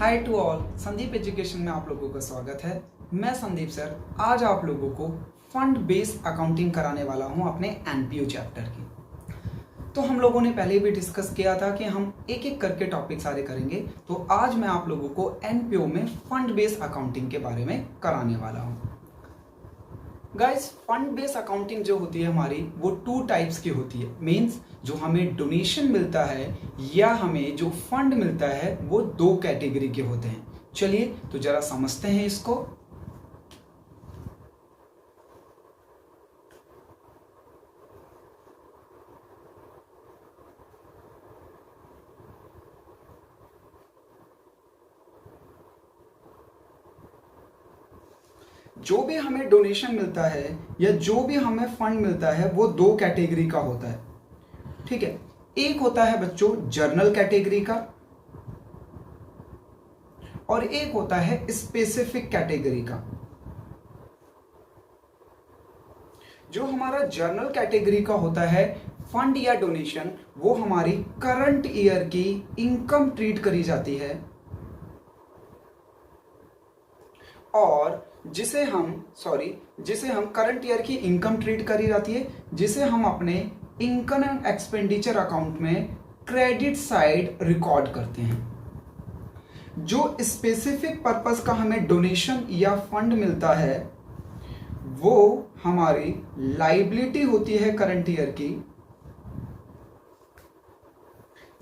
Hi to all, Sandeep education में आप लोगों का स्वागत है। मैं संदीप सर आज आप लोगों को फंड बेस्ड अकाउंटिंग कराने वाला हूं अपने एनपीओ चैप्टर की। तो हम लोगों ने पहले भी डिस्कस किया था कि हम एक एक करके टॉपिक सारे करेंगे। तो आज मैं आप लोगों को एनपीओ में फंड बेस्ड अकाउंटिंग के बारे में कराने वाला हूं। गाइस, फंड बेस्ड अकाउंटिंग जो होती है हमारी, वो टू टाइप्स की होती है। मींस जो हमें डोनेशन मिलता है या हमें जो फंड मिलता है वो दो कैटेगरी के होते हैं। चलिए तो जरा समझते हैं इसको। जो भी हमें डोनेशन मिलता है या जो भी हमें फंड मिलता है वो दो कैटेगरी का होता है। ठीक है, एक होता है बच्चों जर्नल कैटेगरी का और एक होता है स्पेसिफिक कैटेगरी का। जो हमारा जर्नल कैटेगरी का होता है फंड या डोनेशन, वो हमारी करंट ईयर की इनकम ट्रीट करी जाती है और जिसे हम करंट ईयर की इनकम ट्रीट करी जाती है, जिसे हम अपने इनकम एंड एक्सपेंडिचर अकाउंट में क्रेडिट साइड रिकॉर्ड करते हैं। जो स्पेसिफिक पर्पस का हमें डोनेशन या फंड मिलता है वो हमारी लाइबिलिटी होती है करंट ईयर की,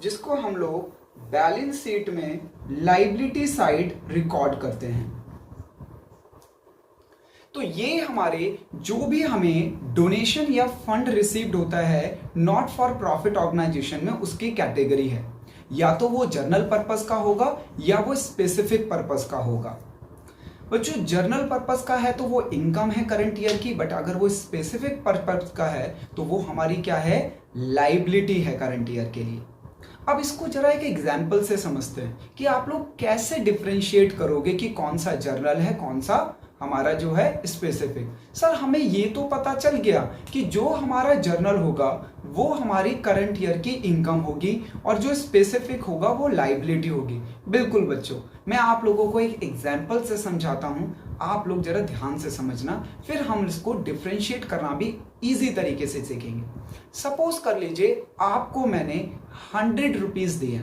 जिसको हम लोग बैलेंस शीट में लाइबिलिटी साइड रिकॉर्ड करते हैं। तो ये हमारे जो भी हमें डोनेशन या फंड रिसीव्ड होता है नॉट फॉर प्रॉफिट ऑर्गेनाइजेशन में, उसकी कैटेगरी है। या तो वो जर्नल पर्पस का होगा या वो स्पेसिफिक पर्पस का होगा। बच्चों, जर्नल पर्पस का है तो वो इनकम है करंट ईयर की, बट अगर वो स्पेसिफिक पर्पस का है तो वो हमारी क्या है, लाइबिलिटी है करंट ईयर के लिए। अब इसको जरा एक एग्जाम्पल से समझते हैं कि आप लोग कैसे डिफरेंशिएट करोगे कि कौन सा जर्नल है, कौन सा हमारा जो है स्पेसिफिक। सर, हमें ये तो पता चल गया कि जो हमारा जर्नल होगा वो हमारी करंट ईयर की इनकम होगी और जो स्पेसिफिक होगा वो लाइबिलिटी होगी। बिल्कुल बच्चों, मैं आप लोगों को एक एग्जाम्पल से समझाता हूं, आप लोग जरा ध्यान से समझना, फिर हम इसको डिफरेंशिएट करना भी इजी तरीके से सीखेंगे। सपोज कर लीजिए आपको मैंने 100 रुपीज दिए।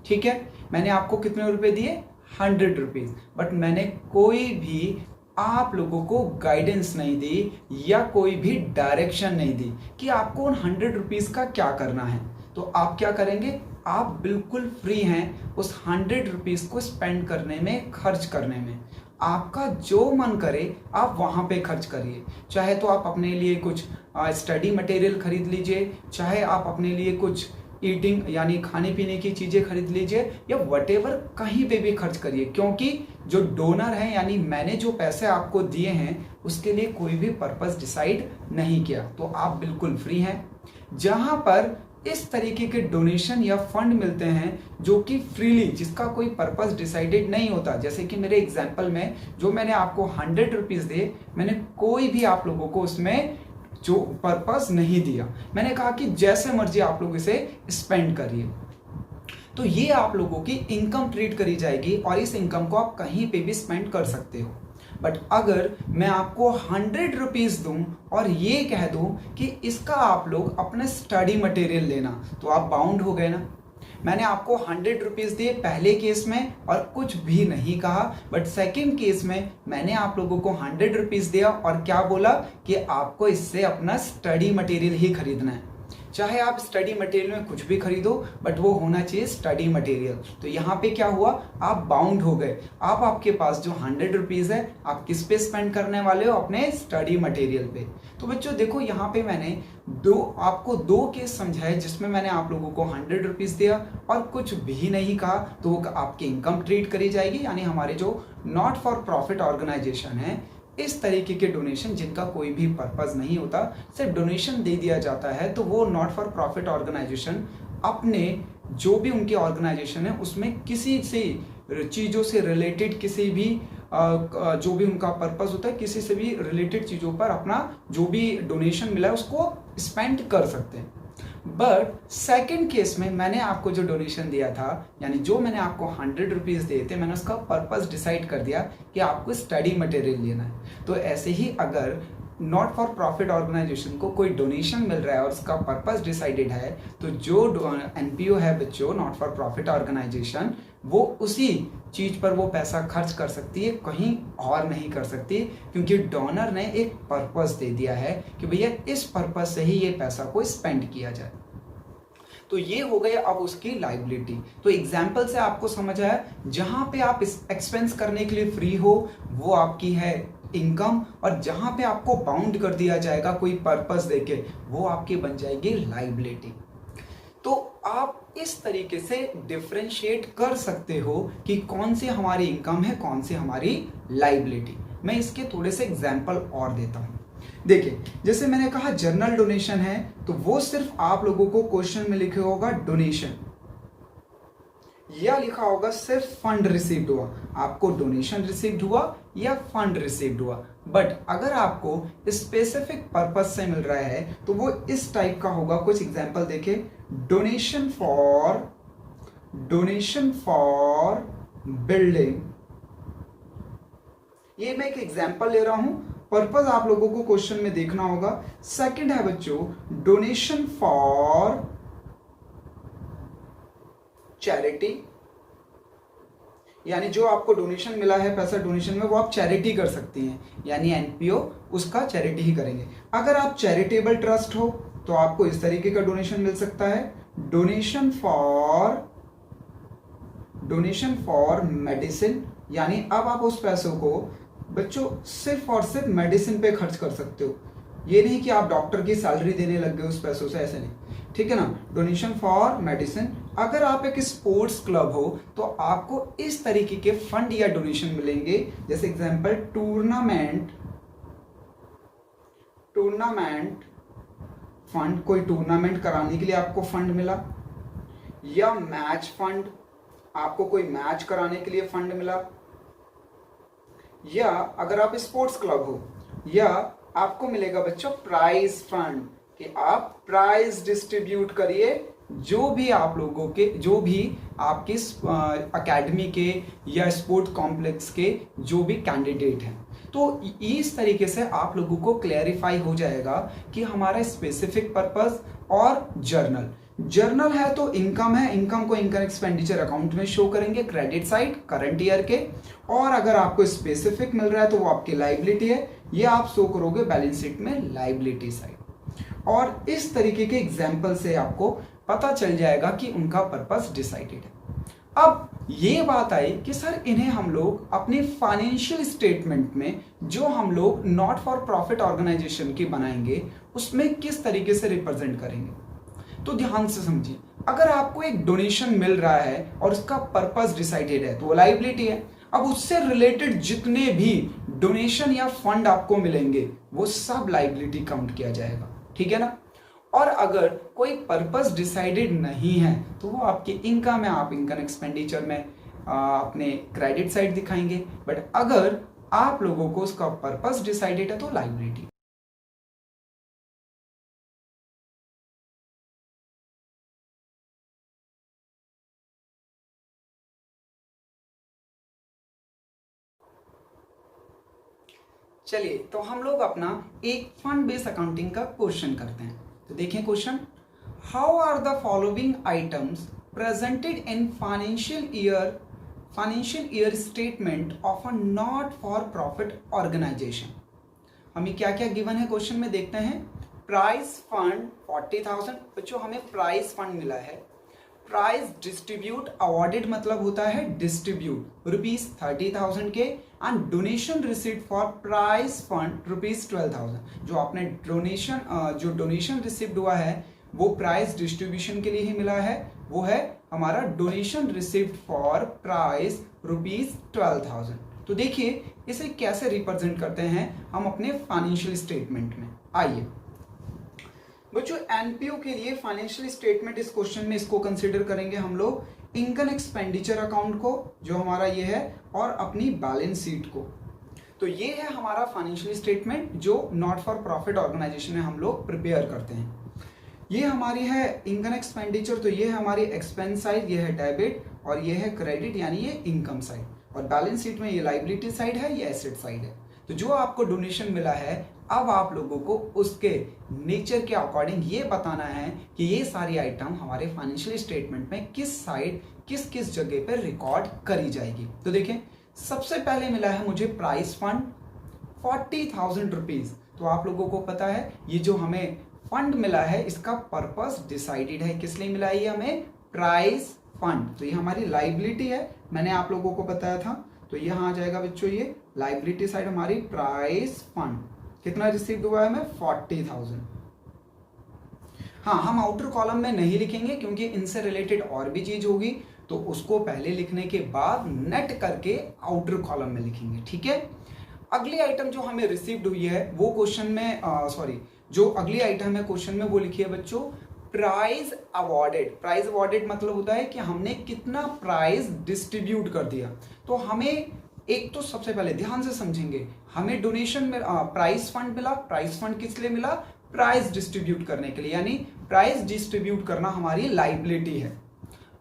ठीक है, मैंने आपको कितने रुपए दिए, 100 रुपीज, बट मैंने कोई भी आप लोगों को गाइडेंस नहीं दी या कोई भी डायरेक्शन नहीं दी कि आपको उन 100 रुपीज का क्या करना है। तो आप क्या करेंगे, आप बिल्कुल फ्री हैं उस 100 रुपीज को स्पेंड करने में, खर्च करने में। आपका जो मन करे आप वहां पे खर्च करिए। चाहे तो आप अपने लिए कुछ स्टडी मटेरियल खरीद लीजिए, चाहे आप अपने लिए कुछ ईटिंग यानी खाने पीने की चीजें खरीद लीजिए, या वटेवर कहीं पे भी खर्च करिए, क्योंकि जो डोनर है यानी मैंने जो पैसे आपको दिए हैं उसके लिए कोई भी पर्पस डिसाइड नहीं किया, तो आप बिल्कुल फ्री हैं। जहां पर इस तरीके के डोनेशन या फंड मिलते हैं जो कि फ्रीली, जिसका कोई पर्पस डिसाइडेड नहीं होता, जैसे कि मेरे एग्जाम्पल में जो मैंने आपको 100 रुपीज दिए, मैंने कोई भी आप लोगों को उसमें जो पर्पस नहीं दिया, मैंने कहा कि जैसे मर्जी आप लोग इसे स्पेंड करिए। तो ये आप लोगों की इनकम ट्रीट करी जाएगी और इस इनकम को आप कहीं पे भी स्पेंड कर सकते हो। बट अगर मैं आपको 100 रुपीज दूं और ये कह दूं कि इसका आप लोग अपने स्टडी मटेरियल लेना, तो आप बाउंड हो गए ना। मैंने आपको 100 रुपीज दिए पहले केस में और कुछ भी नहीं कहा, बट सेकंड केस में मैंने आप लोगों को 100 रुपीज दिया और क्या बोला कि आपको इससे अपना स्टडी मटेरियल ही खरीदना है। चाहे आप स्टडी मटेरियल में कुछ भी खरीदो, बट वो होना चाहिए स्टडी मटेरियल। तो यहाँ पे क्या हुआ, आप बाउंड हो गए। आप आपके पास जो 100 रुपीज है आप किस पे स्पेंड करने वाले हो, अपने स्टडी मटेरियल पे। तो बच्चों देखो, यहाँ पे मैंने आपको दो केस समझाए जिसमें मैंने आप लोगों को 100 रुपीज दिया और कुछ भी नहीं कहा, तो आपकी इनकम ट्रीट करी जाएगी। यानी हमारे जो नॉट फॉर प्रॉफिट ऑर्गेनाइजेशन है, इस तरीके के डोनेशन जिनका कोई भी पर्पस नहीं होता, सिर्फ डोनेशन दे दिया जाता है, तो वो नॉट फॉर प्रॉफिट ऑर्गेनाइजेशन अपने जो भी उनकी ऑर्गेनाइजेशन है उसमें किसी से चीज़ों से रिलेटेड, किसी भी जो भी उनका पर्पस होता है, किसी से भी रिलेटेड चीज़ों पर अपना जो भी डोनेशन मिला है उसको स्पेंड कर सकते हैं। बट सेकंड केस में मैंने आपको जो डोनेशन दिया था, यानी जो मैंने आपको 100 रुपीज़ दिए थे, मैंने उसका पर्पस डिसाइड कर दिया कि आपको स्टडी मटेरियल लेना है। तो ऐसे ही अगर नॉट फॉर प्रॉफिट ऑर्गेनाइजेशन को कोई डोनेशन मिल रहा है और उसका पर्पस डिसाइडेड है, तो जो एनपीओ है बच्चों, नॉट फॉर प्रॉफिट ऑर्गेनाइजेशन, वो उसी चीज पर वो पैसा खर्च कर सकती है, कहीं और नहीं कर सकती, क्योंकि डोनर ने एक पर्पस दे दिया है कि भैया इस पर्पस से ही ये पैसा को स्पेंड किया जाए। तो ये हो गए अब उसकी लाइबिलिटी। तो एग्जाम्पल से आपको समझ आया, जहां पे आप एक्सपेंस करने के लिए फ्री हो वो आपकी है इनकम, और जहां पे आपको बाउंड कर दिया जाएगा कोई पर्पस देके, वो आपकी बन जाएगी लाइबिलिटी। तो आप इस तरीके से डिफरेंशिएट कर सकते हो कि कौन सी हमारी इनकम है, कौन सी हमारी लाइबिलिटी। मैं इसके थोड़े से एग्जाम्पल और देता हूं। देखिए, जैसे मैंने कहा जर्नल डोनेशन है, तो वो सिर्फ आप लोगों को क्वेश्चन में लिखे होगा डोनेशन, या लिखा होगा सिर्फ फंड रिसीव्ड हुआ, आपको डोनेशन रिसीव्ड हुआ या फंड रिसीव्ड हुआ। बट अगर आपको स्पेसिफिक पर्पस से मिल रहा है तो वो इस टाइप का होगा। कुछ एग्जांपल देखें, डोनेशन फॉर बिल्डिंग, ये मैं एक एग्जांपल ले रहा हूं, पर्पस आप लोगों को क्वेश्चन में देखना होगा। सेकंड है बच्चों डोनेशन फॉर चैरिटी, यानी जो आपको डोनेशन मिला है पैसा डोनेशन में, वो आप चैरिटी कर सकती हैं, यानी एनपीओ उसका चैरिटी ही करेंगे। अगर आप चैरिटेबल ट्रस्ट हो तो आपको इस तरीके का डोनेशन मिल सकता है, डोनेशन फॉर मेडिसिन, यानी अब आप उस पैसों को बच्चों सिर्फ और सिर्फ मेडिसिन पे खर्च कर सकते हो। ये नहीं कि आप डॉक्टर की सैलरी देने लग गए उस पैसों से, ऐसे नहीं, ठीक है ना। Donation for medicine. अगर आप एक स्पोर्ट्स क्लब हो तो आपको इस तरीके के फंड या डोनेशन मिलेंगे, जैसे एग्जांपल टूर्नामेंट फंड, कोई टूर्नामेंट कराने के लिए आपको फंड मिला, या मैच फंड, आपको कोई मैच कराने के लिए फंड मिला, या अगर आप स्पोर्ट्स क्लब हो, या आपको मिलेगा बच्चों प्राइज फंड, कि आप प्राइज डिस्ट्रीब्यूट करिए जो भी आप लोगों के, जो भी आपके एकेडमी के या स्पोर्ट कॉम्प्लेक्स के जो भी कैंडिडेट हैं। तो इस तरीके से आप लोगों को क्लैरिफाई हो जाएगा कि हमारा स्पेसिफिक पर्पस। और जर्नल है तो इनकम है, इनकम को इनकम एक्सपेंडिचर अकाउंट में शो करेंगे, क्रेडिट साइड करंट ईयर के। और अगर आपको स्पेसिफिक मिल रहा है तो वो आपकी लाइबिलिटी है, ये आप शो करोगे बैलेंस शीट में लाइबिलिटी साइड। और इस तरीके के एग्जाम्पल से आपको पता चल जाएगा कि उनका पर्पस डिसाइडेड है। अब ये बात आई कि सर इन्हें हम लोग अपने फाइनेंशियल स्टेटमेंट में जो हम लोग नॉट फॉर प्रॉफिट ऑर्गेनाइजेशन की बनाएंगे उसमें किस तरीके से रिप्रेजेंट करेंगे। तो ध्यान से समझिए, अगर आपको एक डोनेशन मिल रहा है और उसका पर्पस डिसाइडेड है तो वो लाइबिलिटी है। अब उससे रिलेटेड जितने भी डोनेशन या फंड आपको मिलेंगे वो सब लाइबिलिटी काउंट किया जाएगा, ठीक है ना। और अगर कोई पर्पस डिसाइडेड नहीं है तो वो आपकी इनकम है, आप इनकम एक्सपेंडिचर में अपने क्रेडिट साइड दिखाएंगे। बट अगर आप लोगों को उसका पर्पस डिसाइडेड है तो लाइबिलिटी। चलिए तो हम लोग अपना एक फंड बेस्ड अकाउंटिंग का क्वेश्चन करते हैं। तो देखें question, how are the following items presented in financial year statement of a not for profit organisation. हमें क्या क्या गिवन है क्वेश्चन में देखते हैं। प्राइज फंड 40,000, बच्चों हमें प्राइज फंड मिला है। प्राइज डिस्ट्रीब्यूट अवॉर्डेड मतलब होता है डिस्ट्रीब्यूट ₹30,000 के, and donation received for prize fund ₹12,000। जो आपने डोनेशन रिसीव्ड हुआ है वो प्राइज डिस्ट्रीब्यूशन के लिए ही मिला है, वो है हमारा डोनेशन रिसीव्ड फॉर प्राइज ₹12,000। तो देखिए इसे कैसे रिप्रेजेंट करते हैं हम अपने फाइनेंशियल स्टेटमेंट में। आइए बच्चों, एनपीओ के लिए फाइनेंशियल स्टेटमेंट इस क्वेश्चन में इसको कंसीडर करेंगे हम लोग इनकम एक्सपेंडिचर अकाउंट को, जो हमारा ये है, और अपनी बैलेंस शीट को। तो ये है हमारा फाइनेंशियल स्टेटमेंट जो नॉट फॉर प्रॉफिट ऑर्गेनाइजेशन में हम लोग प्रिपेयर करते हैं। ये हमारी है इनकम एक्सपेंडिचर, तो ये है हमारी एक्सपेंस साइड, ये है डेबिट और ये है क्रेडिट यानी ये इनकम साइड, और बैलेंस शीट में ये लाइबिलिटी साइड है, ये एसेट साइड है। तो जो आपको डोनेशन मिला है, अब आप लोगों को उसके नेचर के अकॉर्डिंग ये बताना है कि ये सारी आइटम हमारे फाइनेंशियल स्टेटमेंट में किस साइड किस किस जगह पर रिकॉर्ड करी जाएगी। तो देखें, सबसे पहले मिला है मुझे प्राइस फंड 40,000 रुपीज। तो आप लोगों को पता है ये जो हमें फंड मिला है इसका पर्पस डिसाइडेड है, किस लिए मिला है ये हमें, प्राइस फंड। तो ये हमारी लाइबिलिटी है, मैंने आप लोगों को बताया था। तो यहाँ आ जाएगा बच्चों ये लाइबिलिटी साइड हमारी प्राइस फंड। कितना रिसीव हुआ है हमें, 40,000। हाँ, हम आउटर कॉलम में नहीं लिखेंगे क्योंकि इनसे रिलेटेड और भी चीज होगी, तो उसको पहले लिखने के बाद नेट करके आउटर कॉलम में लिखेंगे, ठीक है। अगली आइटम जो हमें रिसीव्ड हुई है वो क्वेश्चन में जो अगली आइटम है क्वेश्चन में वो लिखी है बच्चों प्राइज अवॉर्डेड। प्राइज अवॉर्डेड मतलब होता है कि हमने कितना प्राइज डिस्ट्रीब्यूट कर दिया। तो हमें एक तो सबसे पहले ध्यान से समझेंगे, हमें डोनेशन में प्राइज फंड मिला। प्राइज फंड किस लिए मिला, प्राइज डिस्ट्रीब्यूट करने के लिए, यानी प्राइज डिस्ट्रीब्यूट करना हमारी लाइबिलिटी है।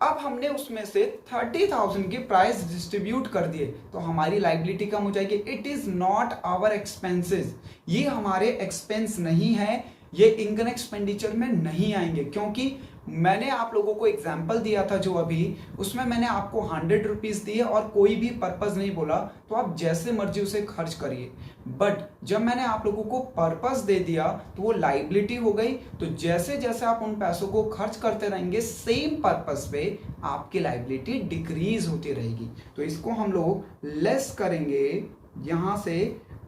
अब हमने उसमें से 30,000 के प्राइस डिस्ट्रीब्यूट कर दिए, तो हमारी लाइबिलिटी कम हो जाएगी। It is not our expenses, ये हमारे एक्सपेंस नहीं है, ये इनकम एक्सपेंडिचर में नहीं आएंगे। क्योंकि मैंने आप लोगों को एग्जाम्पल दिया था जो अभी, उसमें मैंने आपको 100 रुपीज दिए और कोई भी पर्पस नहीं बोला, तो आप जैसे मर्जी उसे खर्च करिए। बट जब मैंने आप लोगों को पर्पस दे दिया तो वो लाइबिलिटी हो गई। तो जैसे जैसे आप उन पैसों को खर्च करते रहेंगे सेम पर्पस पे, आपकी लाइबिलिटी डिक्रीज होती रहेगी। तो इसको हम लोग लेस करेंगे यहां से,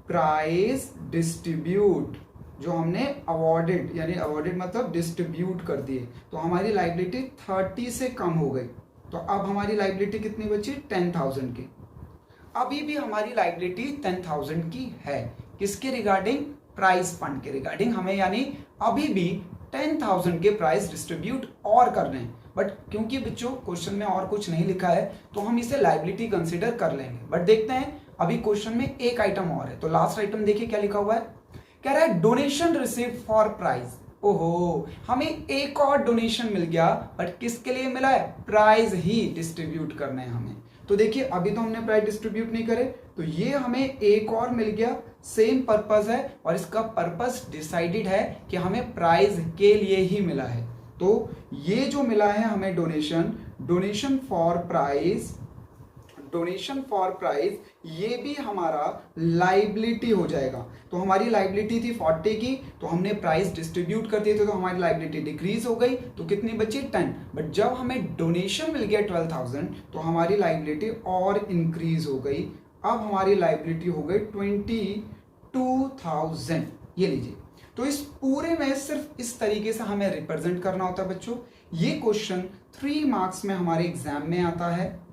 प्राइस डिस्ट्रीब्यूट जो हमने अवॉर्डेड, यानी अवॉर्डेड मतलब डिस्ट्रीब्यूट कर दिए, तो हमारी लाइबिलिटी 30 से कम हो गई। तो अब हमारी लाइबिलिटी कितनी बची, 10,000 की। अभी भी हमारी लाइबिलिटी 10,000 की है, किसके रिगार्डिंग, प्राइस फंड के रिगार्डिंग। हमें यानी अभी भी 10,000 के प्राइस डिस्ट्रीब्यूट और करने हैं। बट क्योंकि बच्चों क्वेश्चन में और कुछ नहीं लिखा है तो हम इसे लाइबिलिटी कंसिडर कर लेंगे। बट देखते हैं, अभी क्वेश्चन में एक आइटम और है। तो लास्ट आइटम देखिए क्या लिखा हुआ है, कह रहा है डोनेशन रिसीव फॉर प्राइज। ओहो, हमें एक और डोनेशन मिल गया, बट किसके लिए मिला है, प्राइज ही डिस्ट्रीब्यूट करने हैं हमें। तो देखिए अभी तो हमने प्राइस डिस्ट्रीब्यूट नहीं करे, तो ये हमें एक और मिल गया, सेम पर्पस है और इसका पर्पस डिसाइडेड है कि हमें प्राइज के लिए ही मिला है। तो ये जो मिला है हमें donation, donation for prize, donation for prize, ये भी हमारा लाइबिलिटी हो जाएगा। तो हमारी लाइबिलिटी थी 40 की, तो हमने प्राइस डिस्ट्रीब्यूट कर दिए थे, तो हमारी लाइबिलिटी डिक्रीज हो गई, तो कितनी बची, 10। बट जब हमें डोनेशन मिल गया 12,000, तो हमारी लाइबिलिटी और इंक्रीज हो गई। अब हमारी लाइबिलिटी हो गई 22,000। ये लीजिए, तो इस पूरे में सिर्फ इस तरीके से हमें रिप्रेजेंट करना होता है बच्चों। ये क्वेश्चन 3 मार्क्स में हमारे एग्जाम में आता है।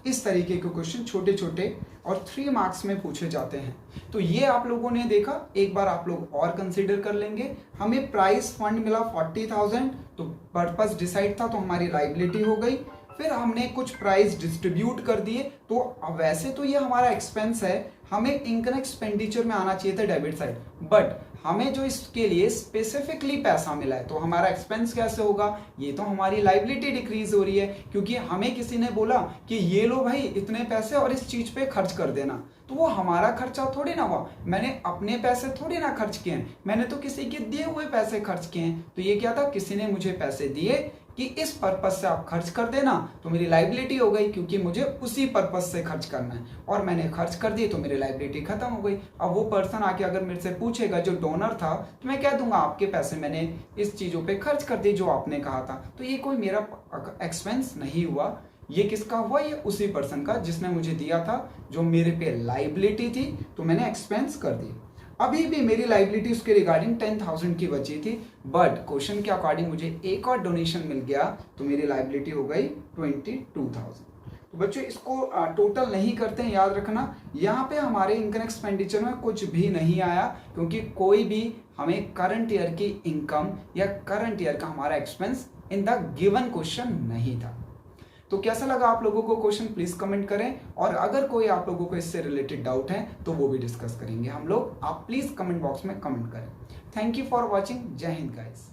इस तरीके के क्वेश्चन छोटे छोटे और 3 मार्क्स में पूछे जाते हैं। तो ये आप लोगों ने देखा, एक बार आप लोग और कंसीडर कर लेंगे। हमें प्राइस फंड मिला 40,000, तो पर्पस डिसाइड था, तो हमारी लाइबिलिटी हो गई। फिर हमने कुछ प्राइस डिस्ट्रीब्यूट कर दिए, तो वैसे तो ये हमारा एक्सपेंस है, हमें इनकम एक्सपेंडिचर में आना चाहिए था डेबिट साइड, बट हमें जो इसके लिए स्पेसिफिकली पैसा मिला है, तो हमारा एक्सपेंस कैसे होगा, ये तो हमारी लाइबिलिटी डिक्रीज हो रही है, क्योंकि हमें किसी ने बोला कि ये लो भाई इतने पैसे और इस चीज पे खर्च कर देना, तो वो हमारा खर्चा थोड़ी ना हुआ, मैंने अपने पैसे थोड़ी ना खर्च किए हैं, मैंने तो किसी के दिए हुए पैसे खर्च किए हैं। तो ये क्या था, किसी ने मुझे पैसे दिए कि इस पर्पस से आप खर्च कर देना, तो मेरी लाइबिलिटी हो गई, क्योंकि मुझे उसी पर्पस से खर्च करना है, और मैंने खर्च कर दी तो मेरी लाइबिलिटी खत्म हो गई। अब वो पर्सन आके अगर मेरे से पूछेगा जो डोनर था, तो मैं कह दूंगा आपके पैसे मैंने इस चीजों पे खर्च कर दिए जो आपने कहा था, तो ये कोई मेरा एक्सपेंस नहीं हुआ। ये किसका हुआ, ये उसी पर्सन का जिसने मुझे दिया था, जो मेरे पे लाइबिलिटी थी, तो मैंने एक्सपेंस कर दी। अभी भी मेरी लाइबिलिटी उसके रिगार्डिंग 10,000 की बची थी, बट क्वेश्चन के अकॉर्डिंग मुझे एक और डोनेशन मिल गया, तो मेरी लाइबिलिटी हो गई 22,000। तो बच्चों इसको टोटल नहीं करते हैं, याद रखना यहाँ पे हमारे इनकम एक्सपेंडिचर में कुछ भी नहीं आया, क्योंकि कोई भी हमें करंट ईयर की इनकम या करंट ईयर का हमारा expense in the given question नहीं था। तो कैसा लगा आप लोगों को क्वेश्चन, प्लीज कमेंट करें, और अगर कोई आप लोगों को इससे रिलेटेड डाउट है तो वो भी डिस्कस करेंगे हम लोग। आप प्लीज कमेंट बॉक्स में कमेंट करें। Thank you for watching. जय हिंद गाइस।